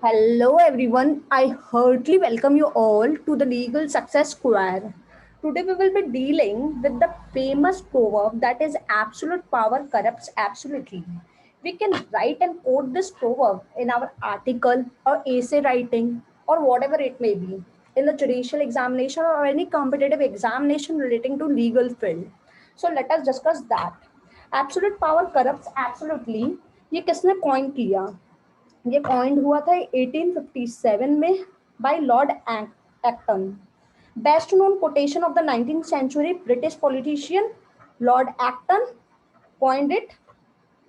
Hello everyone, I heartily welcome you all to the Legal Success Square. Today we will be dealing with the famous proverb that is absolute power corrupts absolutely. We can write and quote this proverb in our article or essay writing or whatever it may be in the judicial examination or any competitive examination relating to legal field. So let us discuss that. Absolute power corrupts absolutely. ये किसने coin किया? ये coined हुआ था 1857 में by Lord Acton. Best known quotation of the 19th century British politician Lord Acton coined it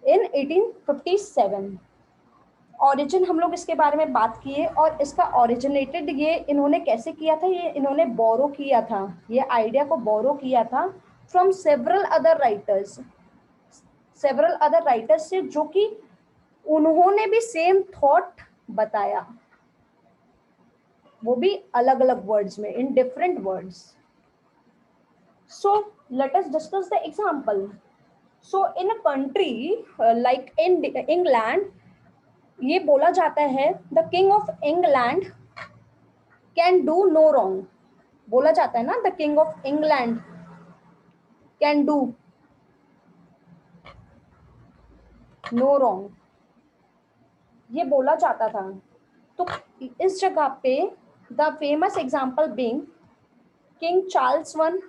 in 1857. Origin हम लोग इसके बारे में बात किए और इसका ओरिजिनेटेड ये इन्होंने कैसे किया था, ये इन्होंने बोरो किया था, ये आइडिया को बोरो किया था फ्रॉम सेवरल अदर राइटर्स से जो कि उन्होंने भी सेम थॉट बताया, वो भी अलग अलग वर्ड्स में, in different words. So let us discuss the example. So in a country like in England, ये बोला जाता है the king of England can do no wrong. बोला जाता है ना, the king of England can do no wrong, ये बोला जाता था. तो इस जगह पे the famous example being king Charles one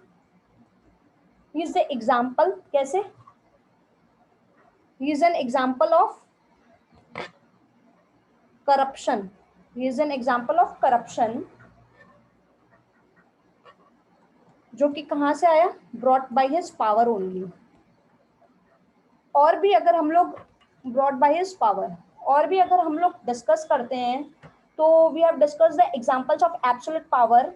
is the example. कैसे? He is an example of corruption. He is an example of corruption जो कि कहां से आया? Brought by his power only. और भी अगर हम लोग ब्रॉट बाय हिज पावर और भी अगर हम लोग डिस्कस करते हैं तो we have discuss the examples of absolute power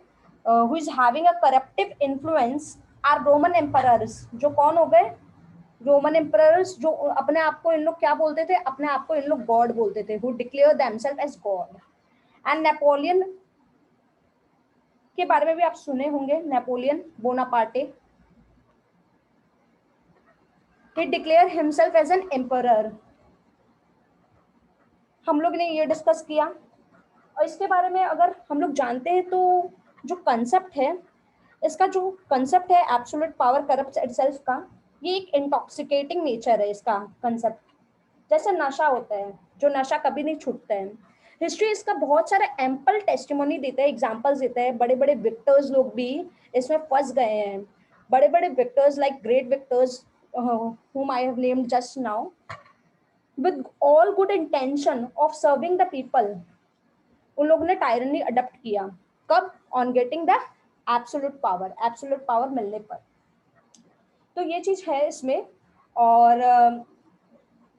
who is having a corruptive influence are Roman emperors. जो कौन हो गए? रोमन एम्परर्स, जो अपने आप को इन लोग क्या बोलते थे? अपने आप को इन लोग गॉड बोलते थे, who declare themselves as god. And Napoleon के बारे में भी आप सुने होंगे, Napoleon Bonaparte. he declared himself as an emperor. हम लोग ने ये डिस्कस किया. और इसके बारे में अगर हम लोग जानते हैं तो जो कंसेप्ट है, इसका जो कंसेप्ट है एब्सोल्यूट पावर करप्ट्स इटसेल्फ का, ये एक इंटॉक्सिकेटिंग नेचर है इसका कंसेप्ट. जैसे नशा होता है, जो नशा कभी नहीं छूटता है. हिस्ट्री इसका बहुत सारा एम्पल टेस्टिमोनी देता है, एग्जांपल्स देता है. बड़े बड़े विक्टर्स लोग भी इसमें फंस गए हैं. बड़े बड़े Victus like great Victus whom I have named just now, with all good intention of serving the people, उन लोगों ने टायरनी अडॉप्ट किया. कब? On getting the absolute power मिलने पर. तो ये चीज है इसमें.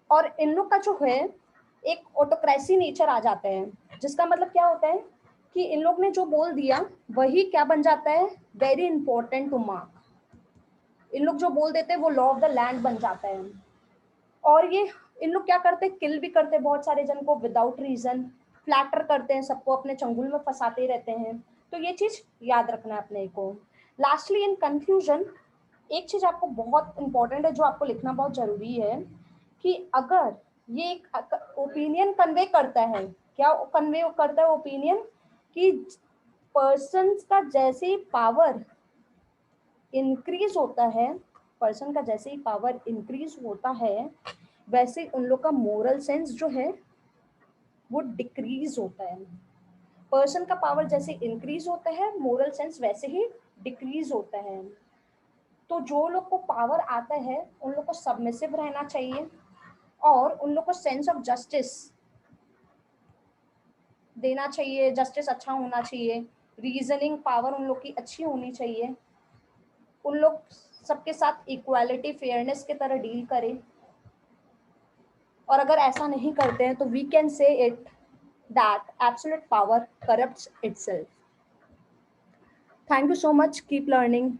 और इन लोग का जो है एक ऑटोक्रेसी नेचर आ जाता है, जिसका मतलब क्या होता है कि इन लोग ने जो बोल दिया वही क्या बन जाता है? Very important to mark. इन लोग जो बोल देते हैं वो लॉ ऑफ द लैंड बन जाता है. और ये इन लोग क्या करते हैं? किल भी करते हैं बहुत सारे जन को विदाउट रीजन. फ्लैटर करते हैं, सबको अपने चंगुल में फंसाते रहते हैं. तो ये चीज याद रखना है अपने को. लास्टली इन कंक्लूजन, एक चीज आपको बहुत इंपॉर्टेंट है जो आपको लिखना बहुत जरूरी है कि अगर ये एक ओपिनियन कन्वे करता है, क्या कन्वे करता है ओपिनियन? कि पर्सन का जैसे ही पावर इंक्रीज होता है, पर्सन का जैसे ही पावर इंक्रीज होता है, वैसे उन लोग का मोरल सेंस जो है वो डिक्रीज होता है. पर्सन का पावर जैसे इंक्रीज होता है, मोरल सेंस वैसे ही डिक्रीज होता है. तो जो लोग को पावर आता है उन लोग को सबमिसिव रहना चाहिए और उन लोग को सेंस ऑफ जस्टिस देना चाहिए. जस्टिस अच्छा होना चाहिए, रीजनिंग पावर उन लोग की अच्छी होनी चाहिए. उन लोग सबके साथ इक्वालिटी, फेयरनेस के तरह डील करें. और अगर ऐसा नहीं करते हैं तो we can say it that absolute power corrupts itself. Thank you so much. Keep learning.